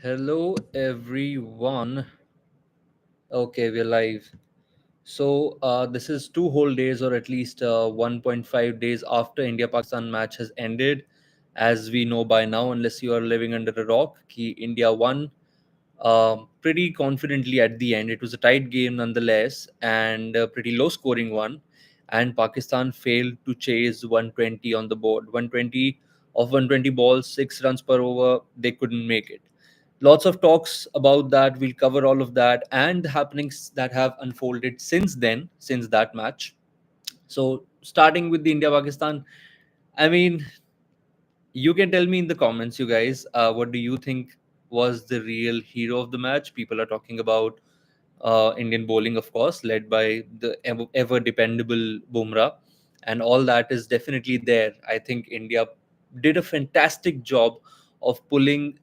Hello, everyone. Okay, we're live. So, this is 2 whole days, or at least 1.5 days after India Pakistan match has ended. As we know by now, unless you are living under a rock, India won pretty confidently at the end. It was a tight game nonetheless, and a pretty low scoring one. And Pakistan failed to chase 120 on the board. 120 of 120 balls, 6 runs per over, they couldn't make it. Lots of talks about that. We'll cover all of that and the happenings that have unfolded since then, since that match. So, starting with the India Pakistan, I mean, you can tell me in the comments, you guys, what do you think was the real hero of the match? People are talking about Indian bowling, of course, led by the ever dependable Bumrah, and all that is definitely there. I think India did a fantastic job of pulling,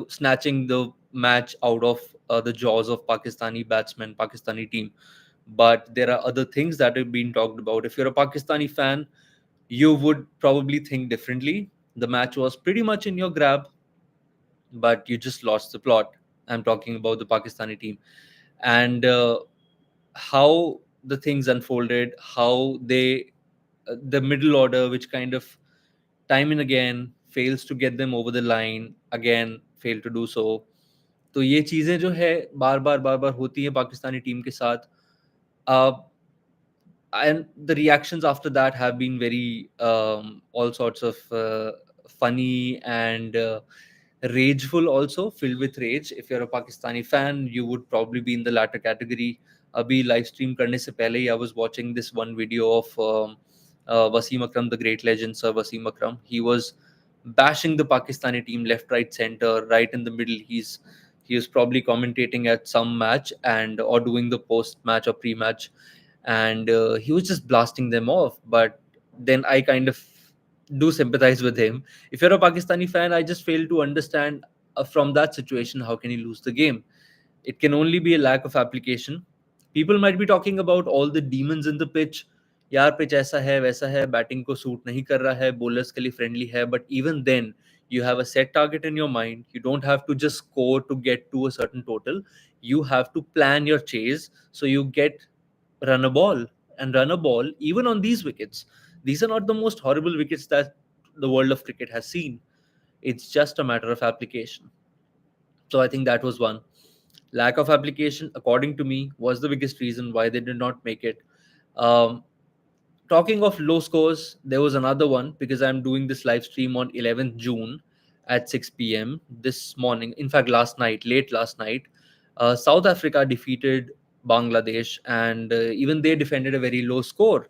snatching the match out of the jaws of Pakistani batsmen, Pakistani team. But there are other things that have been talked about. If you're a Pakistani fan, you would probably think differently. The match was pretty much in your grab, but you just lost the plot. I'm talking about the Pakistani team. And how the things unfolded, how the middle order, which kind of time and again fails to get them over the line, again fail to do so. तो ये चीजें जो है बार बार होती हैं Pakistani team के साथ. uh, and the reactions after that have been very all sorts of funny and rageful, also filled with rage. If you're a Pakistani fan, you would probably be in the latter category. Abhi live stream karne se pehle hi I was watching this one video of Wasim Akram, the great legend Sir Wasim Akram. He was bashing the Pakistani team left, right, center, right in the middle. He was probably commentating at some match and or doing the post match or pre match, and he was just blasting them off. But then I kind of do sympathize with him. If you're a Pakistani fan, I just fail to understand, from that situation, how can he lose the game? It can only be a lack of application. People might be talking about all the demons in the pitch. यार pitch ऐसा है वैसा है, batting को suit नहीं कर रहा है, bowlers के लिए friendly है. But even then, you have a set target in your mind. You don't have to just score to get to a certain total. You have to plan your chase so you get run a ball and run a ball even on these wickets. These are not the most horrible wickets that the world of cricket has seen. It's just a matter of application. So I think that was one. Lack of application, according to me, was the biggest reason why they did not make it. Um, Talking of low scores, there was another one because I'm doing this live stream on 11th June at 6 p.m. this morning. In fact, last night, late last night, South Africa defeated Bangladesh, and even they defended a very low score.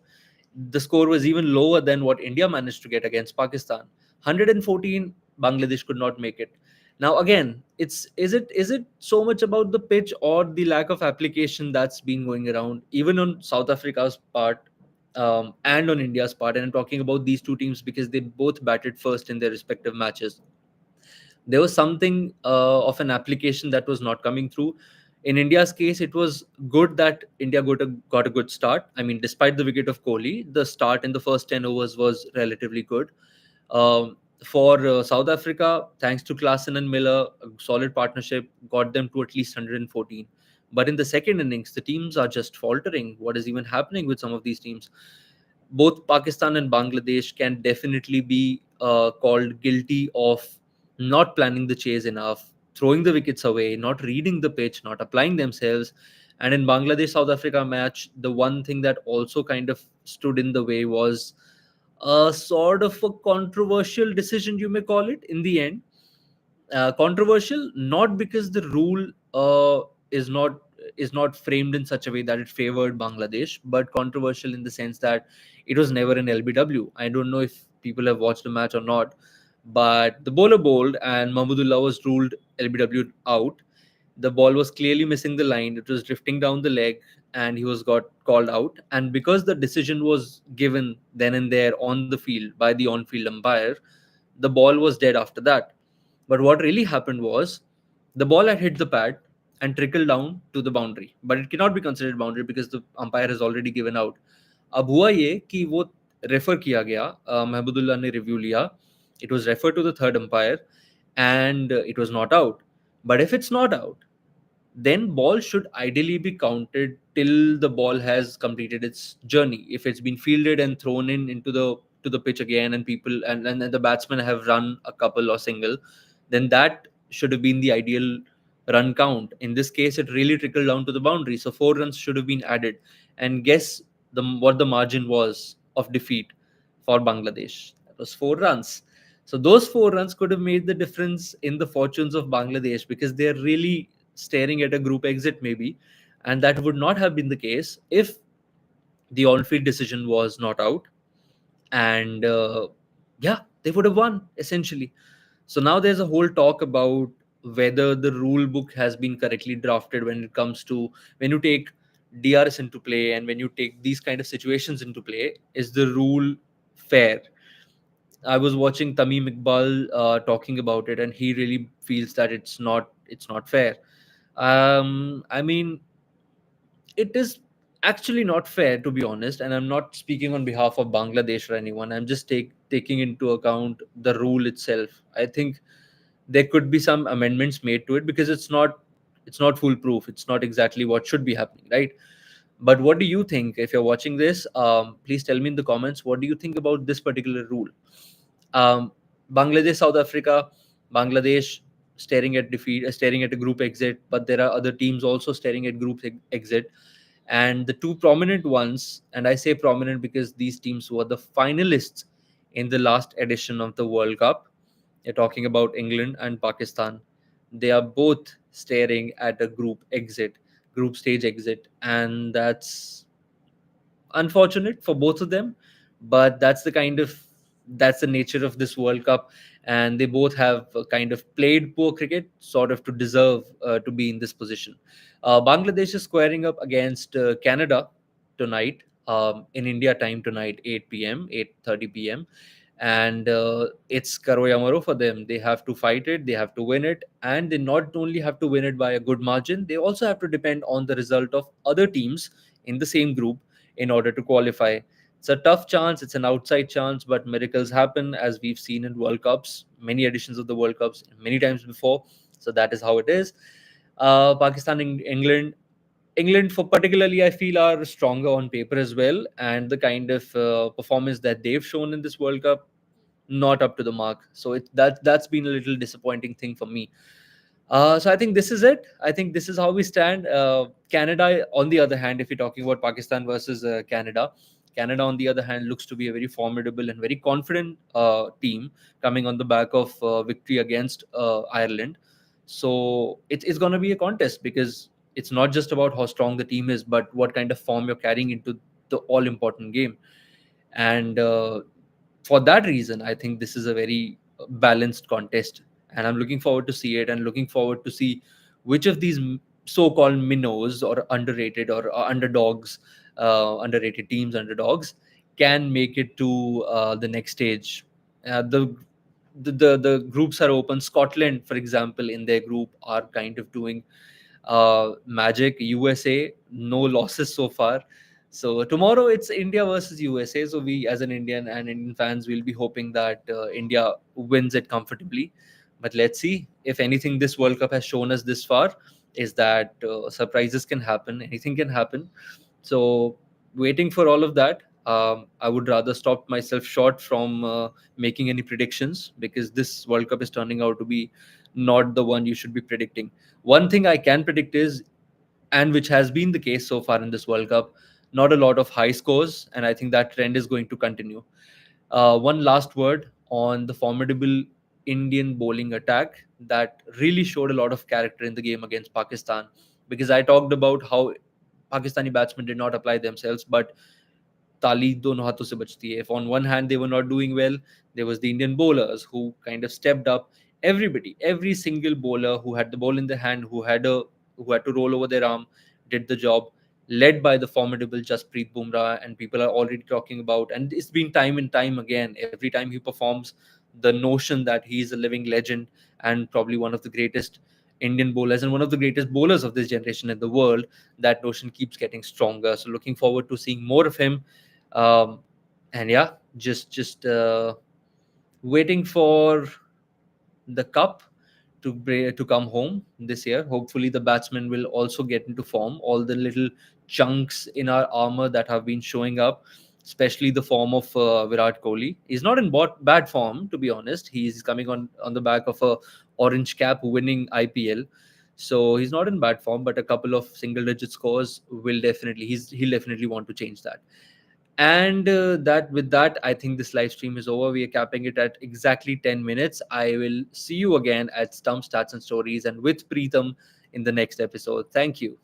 The score was even lower than what India managed to get against Pakistan. 114, Bangladesh could not make it. Now again, is it so much about the pitch or the lack of application that's been going around, even on South Africa's part, and on India's part? And I'm talking about these two teams because they both batted first in their respective matches. There was something of an application that was not coming through. In India's case, it was good that India got a good start. I mean, despite the wicket of Kohli, the start in the first 10 overs was relatively good. For South Africa, thanks to Klaasen and Miller, a solid partnership got them to at least 114. But in the second innings, the teams are just faltering. What is even happening with some of these teams? Both Pakistan and Bangladesh can definitely be called guilty of not planning the chase enough, throwing the wickets away, not reading the pitch, not applying themselves. And in Bangladesh South Africa match, the one thing that also kind of stood in the way was a sort of a controversial decision, you may call it, in the end. Controversial not because the rule is not framed in such a way that it favored Bangladesh, but controversial in the sense that it was never an LBW. I don't know if people have watched the match or not, but the bowler bowled and Mahmudullah was ruled LBW out. The ball was clearly missing the line. It was drifting down the leg, and he was got called out. And because the decision was given then and there on the field by the on-field umpire, the ball was dead after that. But what really happened was the ball had hit the pad and trickled down to the boundary, but it cannot be considered boundary because the umpire has already given out. अब हुआ ये कि वो refer किया गया, महबूदुल्लाह ने review लिया. It was referred to the third umpire, and it was not out. But if it's not out, then ball should ideally be counted till the ball has completed its journey. If it's been fielded and thrown in into the pitch again, and people and the batsmen have run a couple or single, then that should have been the ideal run count. In this case, it really trickled down to the boundary, so 4 runs should have been added. And guess what the margin was of defeat for Bangladesh? That was 4 runs. So those 4 runs could have made the difference in the fortunes of Bangladesh, because they're really staring at a group exit maybe, and that would not have been the case if the on-field decision was not out. And yeah, they would have won essentially. So now there's a whole talk about whether the rule book has been correctly drafted when it comes to, when you take DRS into play and when you take these kind of situations into play, is the rule fair? I was watching Tamim Iqbal talking about it, and he really feels that it's not fair. I mean, it is actually not fair, to be honest, and I'm not speaking on behalf of Bangladesh or anyone. I'm just taking into account the rule itself. I think there could be some amendments made to it, because it's not foolproof. It's not exactly what should be happening, right? But what do you think? If you're watching this, please tell me in the comments, what do you think about this particular rule? um, Bangladesh, South Africa, Bangladesh staring at defeat, staring at a group exit, but there are other teams also staring at group exit. And the two prominent ones, and I say prominent because these teams were the finalists in the last edition of the World Cup. You're talking about England and Pakistan. They are both staring at a group stage exit, and that's unfortunate for both of them. But that's the nature of this World Cup, and they both have kind of played poor cricket, sort of to deserve to be in this position. Bangladesh is squaring up against Canada tonight, in India time tonight, 8 p.m., 8:30 p.m. And it's Karo Yamaro for them. They have to fight it, they have to win it, and they not only have to win it by a good margin, they also have to depend on the result of other teams in the same group in order to qualify. It's a tough chance, it's an outside chance, but miracles happen, as we've seen in World Cups, many editions of the World Cups, many times before. So that is how it is. Pakistan and England. England, for particularly, I feel are stronger on paper as well, and the kind of performance that they've shown in this World Cup, not up to the mark. So that's been a little disappointing thing for me. So I think this is it. I think this is how we stand. Canada, on the other hand, if you're talking about Pakistan versus Canada, Canada, on the other hand, looks to be a very formidable and very confident team, coming on the back of victory against Ireland. So it's going to be a contest, because it's not just about how strong the team is, but what kind of form you're carrying into the all important game. And for that reason, I think this is a very balanced contest, and I'm looking forward to see it, and looking forward to see which of these so-called minnows, or underrated, or underdogs, underrated teams, underdogs, can make it to the next stage. The groups are open. Scotland, for example, in their group are kind of doing magic. USA, no losses so far. So tomorrow it's India versus USA. So we, as an Indian and Indian fans, will be hoping that India wins it comfortably. But let's see. If anything, this World Cup has shown us this far is that surprises can happen. Anything can happen. So waiting for all of that. I would rather stop myself short from making any predictions, because this World Cup is turning out to be not the one you should be predicting. One thing I can predict is, and which has been the case so far in this World Cup, not a lot of high scores, and I think that trend is going to continue. One last word on the formidable Indian bowling attack that really showed a lot of character in the game against Pakistan, because I talked about how Pakistani batsmen did not apply themselves, but ताली दोनों हाथों से बजती है. If on one hand they were not doing well, there was the Indian bowlers who kind of stepped up. Everybody, every single bowler who had the ball in their hand, who had to roll over their arm, did the job, led by the formidable Jasprit Bumrah, and people are already talking about, and it's been time and time again. Every time he performs, the notion that he is a living legend and probably one of the greatest Indian bowlers and one of the greatest bowlers of this generation in the world, that notion keeps getting stronger. So looking forward to seeing more of him. And yeah, just waiting for the cup to come home this year. Hopefully, the batsmen will also get into form. All the little chunks in our armor that have been showing up, especially the form of Virat Kohli, he's not in bad form, to be honest. He's coming on the back of a orange cap winning IPL. So he's not in bad form, but a couple of single digit scores he'll definitely want to change that. And that with that, I think this live stream is over. We are capping it at exactly 10 minutes. I will see you again at Stump Stats and Stories and with Preetham in the next episode. Thank you.